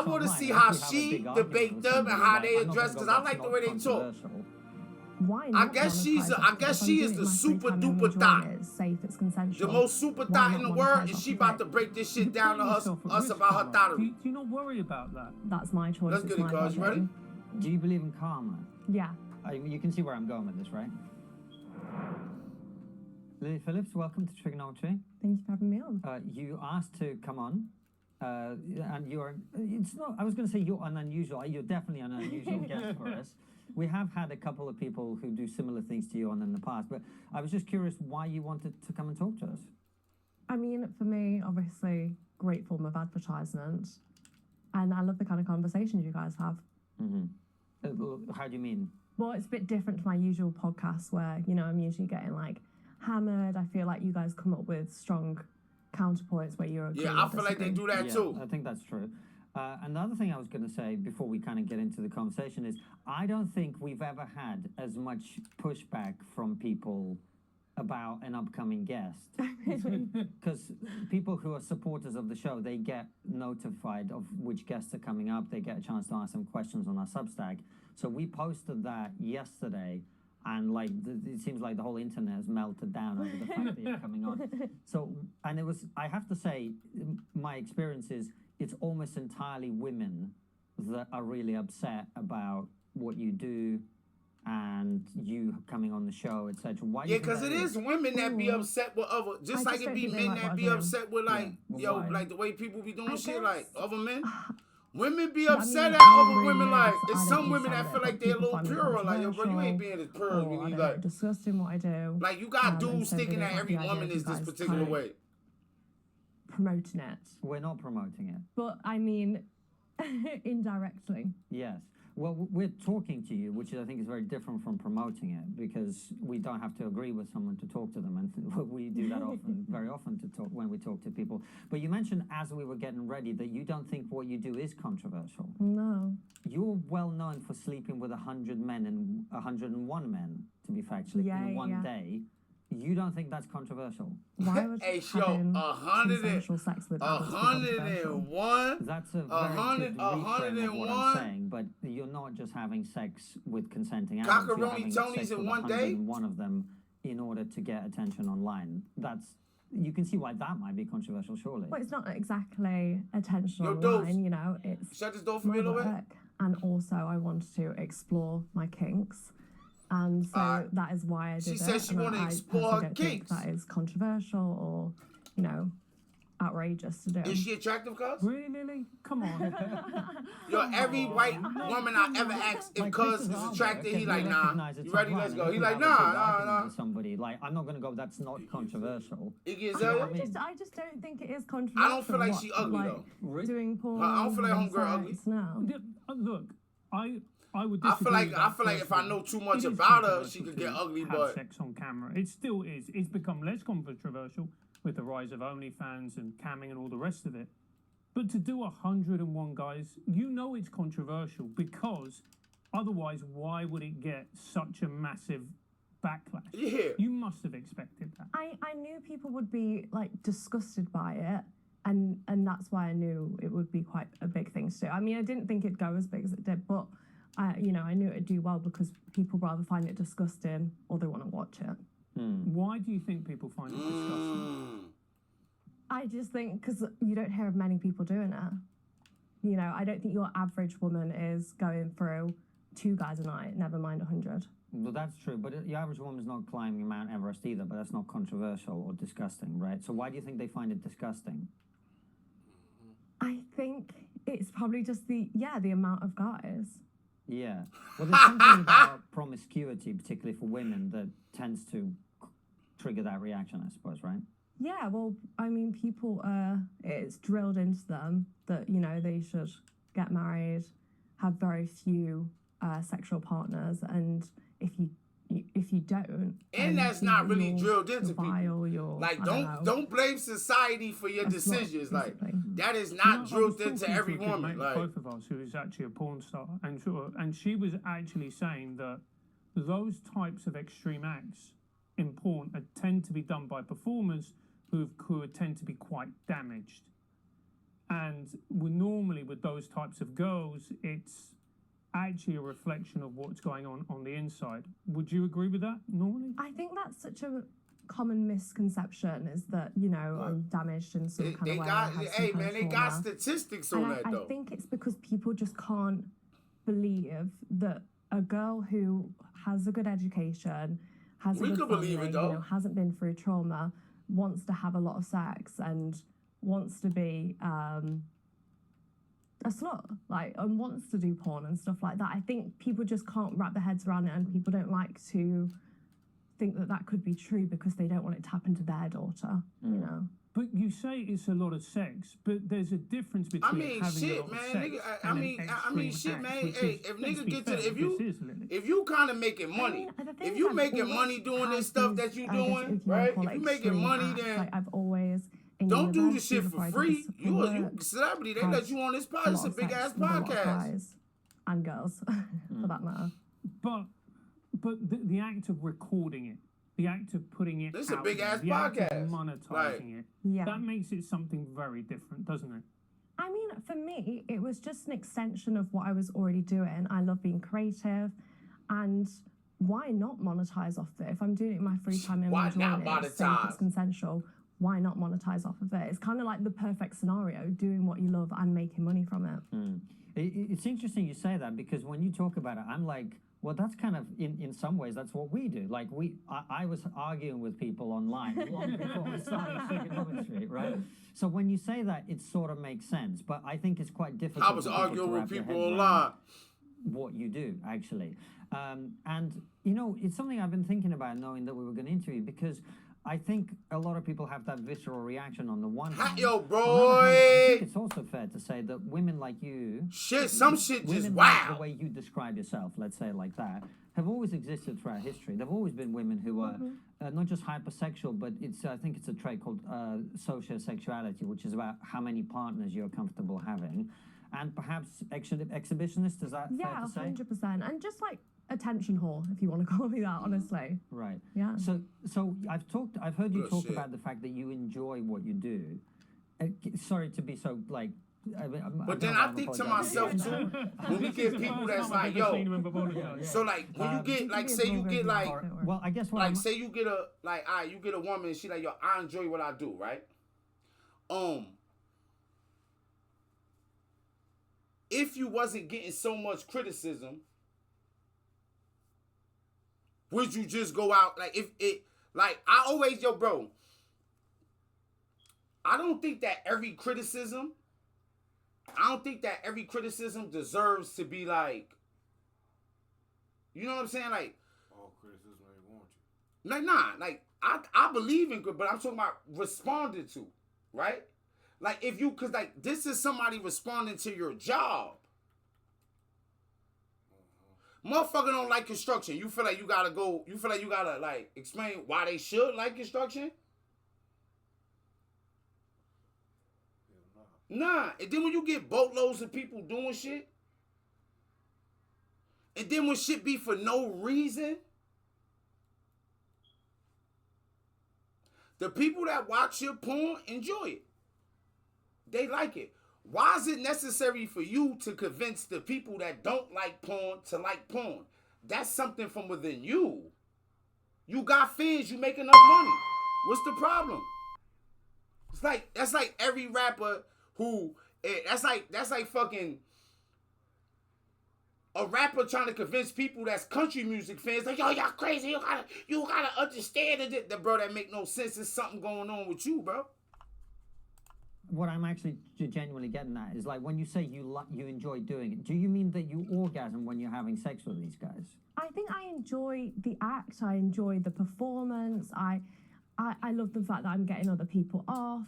want to see how she debate them and how they address, because I like the way they talk. Why not? I guess she is the super duper thought. It's safe, it's consensual. The most super thought in the world, and she about to break this shit down to us about her thottery. Do you not worry about that? That's my choice. Let's get it, guys. You ready? Do you believe in karma? Yeah. You can see where I'm going with this, right? Lily Phillips, welcome to Trigonometry. Thank you for having me on. You asked to come on, and it's not, I was going to say you're you're definitely an unusual guest for us. We have had a couple of people who do similar things to you on in the past, but I was just curious why you wanted to come and talk to us. I mean, for me, obviously, great form of advertisement, and I love the kind of conversations you guys have. How do you mean? Well, it's a bit different to my usual podcast where, you know, I'm usually getting like hammered. I feel like you guys come up with strong counterpoints where you're Yeah, I feel like they do that too. I think that's true. And the other thing I was going to say before we kind of get into the conversation is I don't think we've ever had as much pushback from people about an upcoming guest. Because people who are supporters of the show, they get notified of which guests are coming up. They get a chance to ask them questions on our Substack. So we posted that yesterday, and like it seems like the whole internet has melted down over the fact that you're coming on. So, and it was, I have to say, my experience is it's almost entirely women that are really upset about what you do and you coming on the show, etc. Why? Yeah, because it is women that be upset with other, just like it be men that be upset with like, like the way people be doing shit, like other men. Women be upset at other women, like, it's some women that feel like they're a little purer, like, yo, bro, you ain't being as pure as we need, like. Disgusting what I do. Like, you got dudes thinking that every woman is this particular way. Promoting it. We're not promoting it. But, I mean, indirectly. Yes. Well, we're talking to you, which I think is very different from promoting it, because we don't have to agree with someone to talk to them, and we do that often, very often to talk when we talk to people. But you mentioned as we were getting ready that you don't think what you do is controversial. No. You're well known for sleeping with 100 men and 101 men, to be factually, in one day. You don't think that's controversial? Why would having consensual sex with 101? That's a very good reframe of what I'm saying, but you're not just having sex with consenting adults. Cockaroni Tonys in one day? One of them in order to get attention online. You can see why that might be controversial, surely. Well, it's not exactly attention online, you know. It's shut this door for me a little bit. And also, I wanted to explore my kinks. And so that is why I did it. She said she wanted to explore her kinks. That is controversial or, you know, outrageous to do. Is she attractive, cuz? Really, Lily? Come on. Yo, every white woman I ever asked if cuz is attractive, he like, nah. You ready? Let's go. He like, nah. Somebody like, I'm not gonna go. That's not controversial. I just don't think it is controversial. I don't feel like she ugly though. Doing porn. I don't feel like homegirl ugly. No. Look, I would I disagree. feel like if I know too much about her, she could get ugly. But sex on camera, it still is. It's become less controversial with the rise of OnlyFans and camming and all the rest of it. But to do 101 guys, you know it's controversial because otherwise, why would it get such a massive backlash? Yeah. You must have expected that. I knew people would be like disgusted by it. And that's why I knew it would be quite a big thing to do. I mean, I didn't think it'd go as big as it did, but you know, I knew it'd do well because people rather find it disgusting or they want to watch it. Why do you think people find it disgusting? I just think because you don't hear of many people doing it. You know, I don't think your average woman is going through 2 guys a night, never mind 100. Well, that's true, but the average woman's not climbing Mount Everest either, but that's not controversial or disgusting, right? So why do you think they find it disgusting? I think it's probably just the amount of guys. Yeah. Well, there's something about promiscuity, particularly for women, that tends to trigger that reaction, I suppose, right? Yeah, well, I mean, people, it's drilled into them that, you know, they should get married, have very few sexual partners, and if you don't, and that's not really drilled into people. Like, don't blame society for your decisions. Like, that is not drilled into every woman. Like, both of us, who is actually a porn star, and she was actually saying that those types of extreme acts in porn tend to be done by performers who tend to be quite damaged. And normally with those types of girls, it's actually a reflection of what's going on the inside. Would you agree with that normally? I think that's such a common misconception, is that, you know, I'm damaged in some kind of way. They got statistics on that, though. I think it's because people just can't believe that a girl who has a good education, has a good family, you know, hasn't been through trauma, wants to have a lot of sex and wants to be a slut, like, and wants to do porn and stuff like that. I think people just can't wrap their heads around it, and people don't like to think that that could be true because they don't want it to happen to their daughter, you know. But you say it's a lot of sex, but there's a difference between having a lot of sex and an extreme act, hey, if nigga get to if you kind of making money, if you making money doing this stuff that you doing, right? If you making money, then like I've always don't do the shit for free. You a celebrity. They let you on this podcast. It's a big ass podcast. And girls, for that matter. But the act of recording it, the act of putting it this out, a big ass the podcast. act of monetizing it, that makes it something very different, doesn't it? I mean, for me, it was just an extension of what I was already doing. I love being creative, and why not monetize off it? If I'm doing it in my free time and enjoying it, so if it's consensual, why not monetize off of it? It's kind of like the perfect scenario, doing what you love and making money from it. It's interesting you say that, because when you talk about it, I'm like, well, that's kind of, in some ways, that's what we do. Like, I was arguing with people online long before we started trigonometry, right? So when you say that, it sort of makes sense. But I think it's quite difficult. I was arguing with people online. What you do, actually. And, you know, it's something I've been thinking about, knowing that we were going to interview, because I think a lot of people have that visceral reaction on the one hand. Yo, boy! I think it's also fair to say that women like you... some shit just wow! Like the way you describe yourself, let's say it like that, have always existed throughout history. There have always been women who are not just hypersexual, but I think it's a trait called sociosexuality, which is about how many partners you're comfortable having. And perhaps exhibitionist, is that fair to say? Yeah, 100%. And just like attention whore, if you want to call me that, honestly. Right. Yeah. So I've heard you talk about the fact that you enjoy what you do. Sorry to be so like. But then I think to myself too, when we get people that's like, yo, so like when you get like, say you get like, well, I guess like say you get a like, you get a woman and she like, yo, I enjoy what I do, right? If you wasn't getting so much criticism, would you just go out like if it like I always bro? I don't think that every criticism deserves to be like, you know what I'm saying? Like all criticism ain't want you. Like nah, like I believe in good, but I'm talking about responded to, right? Like if you, cause like this is somebody responding to your job. Motherfucker don't like construction. You feel like you gotta like explain why they should like construction? Nah. And then when you get boatloads of people doing shit, and then when shit be for no reason, the people that watch your porn enjoy it. They like it. Why is it necessary for you to convince the people that don't like porn to like porn? That's something from within you. You got fans, you make enough money. What's the problem? That's like every rapper who that's like fucking a rapper trying to convince people that's country music fans like, yo, y'all crazy. You gotta understand that, bro. That make no sense. There's something going on with you, bro. What I'm actually genuinely getting at is like when you say you enjoy doing it, do you mean that you orgasm when you're having sex with these guys? I think I enjoy the act. I enjoy the performance. I love the fact that I'm getting other people off.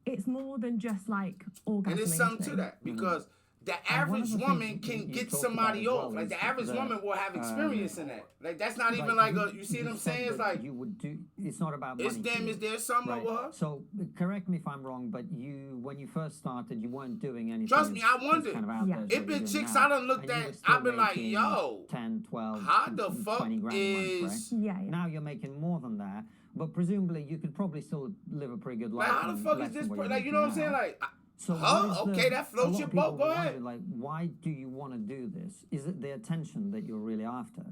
It's more than just like orgasming. And there's something to that because the And one of average the woman things can you get talked somebody about as off. well Like is the average that, woman will have experience in that. Like that's not even like, like a. You see what I'm said saying? It's that like you would do. It's not about it's money. to damn. you, Is there something right? over her? So correct me if I'm wrong, but when you first started, you weren't doing anything. Trust me, I as wondered. kind of out Yeah. there as It what been you're doing chicks now. I done looked And you at. were still I've been like, making yo, 10, 12, how the fuck 20 grand a month, right? is Yeah. Now you're making more than that, but presumably you could probably still live a pretty good life. like? How the on fuck less is than this? what you're Like you making know what I'm saying? now. Like. So Huh? what is Okay, that a floats lot your of people boat. Go will ahead. wonder, like, why do you want to do this? Is it the attention that you're really after?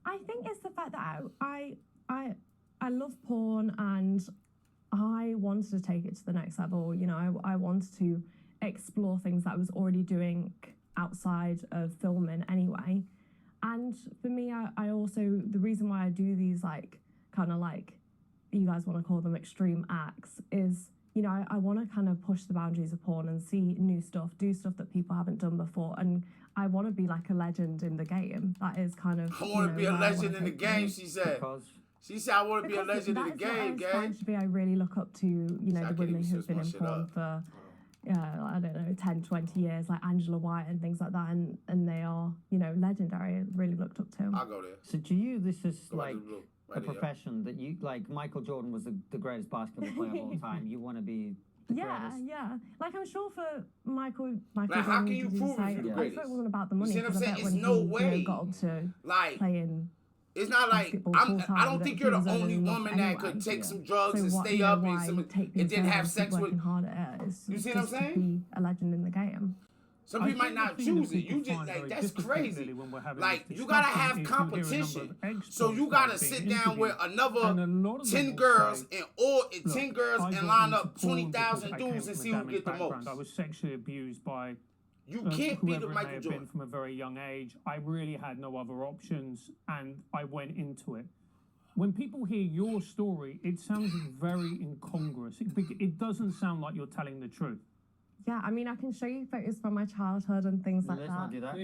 I think it's the fact that I love porn and I wanted to take it to the next level. You know, I wanted to explore things that I was already doing outside of filming anyway. And for me, I also, the reason why I do these like kind of like, you guys want to call them extreme acts is, you know, I want to kind of push the boundaries of porn and see new stuff, do stuff that people haven't done before. And I want to be like a legend in the game. That is kind of. I want to be a legend in the game. She said. Because She said I want to be a legend in the game, That is what I gang. aspire to be. I really look up to, you know, I the can't women even who've been in switch my shit porn up. for, I don't know, 10, 20 years, like Angela White and things like that. And they are, you know, legendary. I really looked up to. I'll go there. so to you, this is Go like right to the blue. a Right there. profession that you like. Michael Jordan was the greatest basketball player of all time. You want to be the Yeah, greatest. yeah. Like I'm sure for Michael Like, how Jordan, can you did prove say, if you're the I'm greatest? sure it wasn't about the money. see what I'm 'cause I saying? bet It's when no he, you way. know, got up to Like, playing. it's not like basketball I full-time, don't that think he you're the was earning only enough woman that anyway. could take Yeah. some drugs So and what, stay you know, up and why some, take and things didn't have further, sex keep with. working hard at it. It's You see what I'm just to saying? be a legend in the game. Some I people might think the not thing choose that it. people You just find like very that's difficult, crazy. really, when we're having Like this you gotta discussion, have is you hear a number competition. of So you ex-porn gotta stars sit being down with interviewed, another and a lot of them 10 will girls say, and "Look, 10 girls I and got line into up porn 20,000 because I came dudes and from see a who get the background. most. I was sexually abused by You can't be whoever the it may Michael have been Jordan. from a very young age. I really had no other options, and I went into it." When people hear your story, it sounds very incongruous. It doesn't sound like you're telling the truth. Yeah, I mean, I can show you photos from my childhood and things like Let's that. not do that.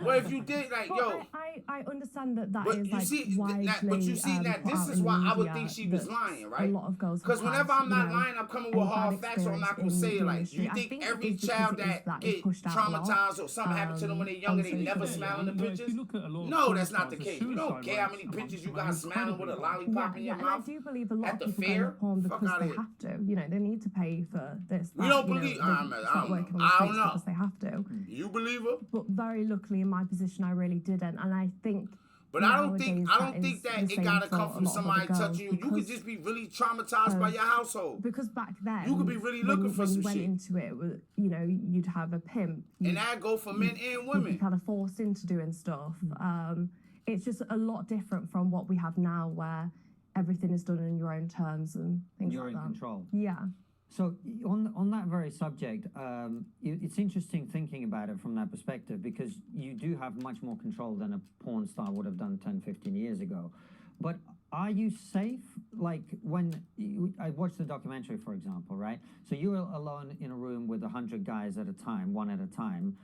Well, if you did, like, But yo, I understand that but is you like see, widely but you see that put this out is in why I would media think she was that lying, A right? lot of girls Because have whenever had, I'm not you know, lying, I'm coming a with bad hard facts, so I'm not gonna experience say it in the like, industry. you I think think every it's because child it is that that is get pushed out a lot, traumatized or something happened to them when they're young and they on never social smile in the media. If pictures? you look at a lot of No, porn that's not the stars, case. the You don't suicide care how rates many amongst pictures you them are got smiling with a incredibly high. lollipop in your And I mouth. do believe a lot At of the people fair? go to porn Fuck because outta they here. have to. You know, they need to pay for this. You that, don't know, believe- they I don't start know. working on the I don't streets know. because they have to. You believe her? But very luckily, in my position, I really didn't, and I think. But I don't nowadays think is that the it same gotta for come a from lot of other somebody girls touching you. You could because just be really traumatized by your household. Because back then, You could be really looking when, for when some you went shit. into it, you know, you'd have a pimp. And that go for men and You'd be women. kind of forced into doing stuff. It's just a lot different from what we have now, where everything is done in your own terms and things You're like in that. control. Yeah. So on that very subject, it's interesting thinking about it from that perspective because you do have much more control than a porn star would have done 10, 15 years ago. But are you safe? Like I watched the documentary, for example, right? So you were alone in a room with 100 guys at a time, one at a time.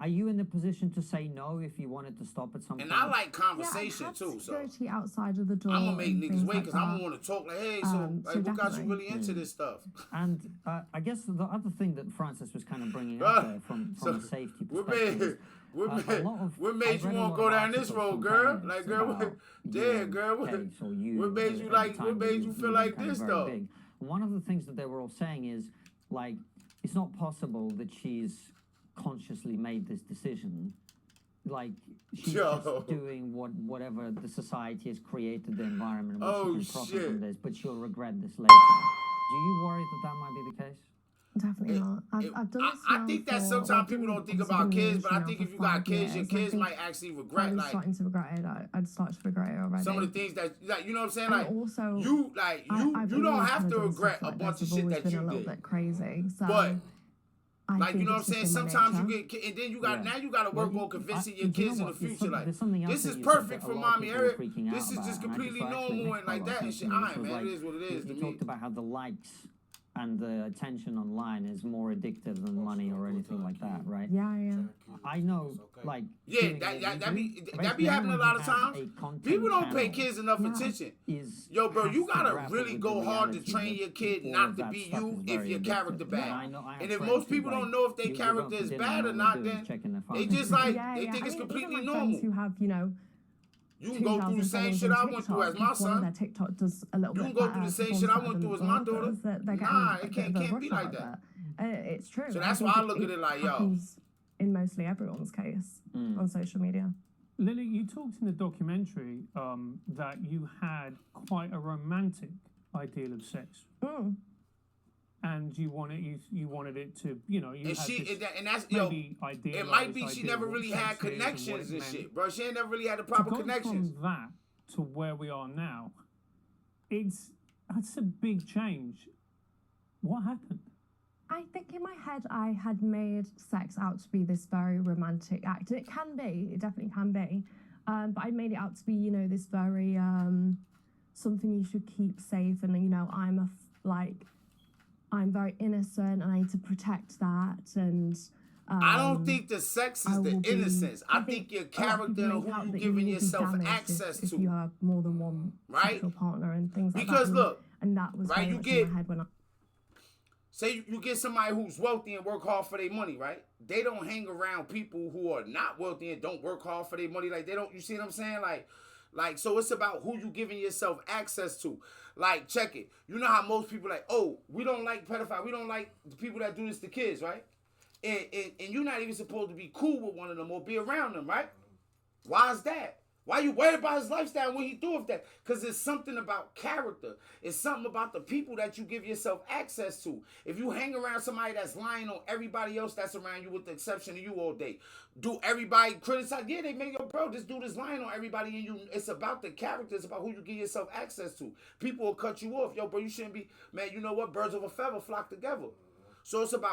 Are you in a position to say no if you wanted to stop at some And point? I like Yeah, I've conversation had too, so security outside of the door. I'm gonna make and niggas things wait like because I'm that. gonna want to talk like, hey, So what got you definitely. really into this stuff? And I guess the other thing that Francis was kind of bringing up there from So, a safety What perspective made, is what a made, lot of- what I've made you read a want lot to go of down this articles road, from girl? parents Like, girl, about yeah, your girl, what, case or you what made at you the like, time what that made you feel were like kind of this very though? big. One of the things that they were all saying is, like, it's not possible that she's consciously made this decision. Like, she's Yo. just doing whatever the society has created, the environment in which Oh, she can profit shit. from this, but she'll regret this later. Do you worry that might be the case? Definitely not. I've done this I now think that for- sometimes I've people been don't think obviously about been in the kids, but I industry think now if you for got 5 kids, your years, and I kids think might actually I regret was like starting to regret it. I'd start to regret it already. some of the things that, like, you know what I'm saying? And Like, also, you like I've you don't always have kinda to done regret stuff a like bunch this. of I've shit always that been you a little did. bit crazy. So But I like, you think know what I'm it's just saying? in my Sometimes you nature. get, and then you got Yeah. now you got to work Well, on convincing do your you know kids in the what? There's future. Like, there's something else this that is you said perfect that for a lot of mommy. people were freaking out This is about, just and I completely actually normal Nick and like brought that up and shit. something, All which right, was man, like, it is what it is you to me. talked about how the likes and the attention online is more addictive than money or anything like that, right? Yeah, yeah. I know, like, Yeah, doing what we that be do, that be happening a anyone lot who of has times. a content People don't pay channel kids enough Yeah. attention. is Yo, bro, has you to gotta grapple really with go the hard to reality train that your kid all not of to that be stuff you is if very your character addictive. bad. And I know I have And if friends most who, people like, don't know if their you go character for is dinner bad and or all not, they're doing then is checking their they phone. just like Yeah, they yeah. think I it's mean, completely even my normal. friends who have, you know, You can go through the 2,000 same followers shit on I went through as TikTok, my if one of son. their TikTok does a little You bit can go through the better, same performs shit I better went through than as my others, daughter. they're getting Nah, a it bit of a can't rush be out like of that. it. It's true. So I that's think why I look at it like, yo. happens in mostly everyone's case on social media. Lily, you talked in the documentary that you had quite a romantic ideal of sex, and you wanted it to, you know, you And had she this and that's yo. maybe It might be idealised she idea never of what really sex had is and what connections it and meant. shit, bro. She ain't never really had the To proper go connections. from that to where we are now, that's a big change. What happened? I think in my head I had made sex out to be this very romantic act. And it can be, it definitely can be. But I made it out to be, you know, this very something you should keep safe. And, you know, I'm very innocent and I need to protect that. And I don't think the sex is the innocence. I think your a lot of character people and make out who you that giving will be yourself damaged access if to. you have more than one Right? sexual partner and things like that. Because look, and that was right, very you much get- in my head when I... Say you get somebody who's wealthy and work hard for their money, right? They don't hang around people who are not wealthy and don't work hard for their money. Like, they don't, you see what I'm saying? Like, so it's about who you giving yourself access to. Like, check it. You know how most people like, oh, we don't like pedophiles. We don't like the people that do this to kids, right? And you're not even supposed to be cool with one of them or be around them, right? Why is that? Why you worried about his lifestyle when he do with that? Because it's something about character. It's something about the people that you give yourself access to. If you hang around somebody that's lying on everybody else that's around you with the exception of you all day, do everybody criticize? Yeah, they make, yo, bro, this dude is lying on everybody and you. It's about the character. It's about who you give yourself access to. People will cut you off. Yo, bro, you shouldn't be, man, you know what? Birds of a feather flock together. So it's about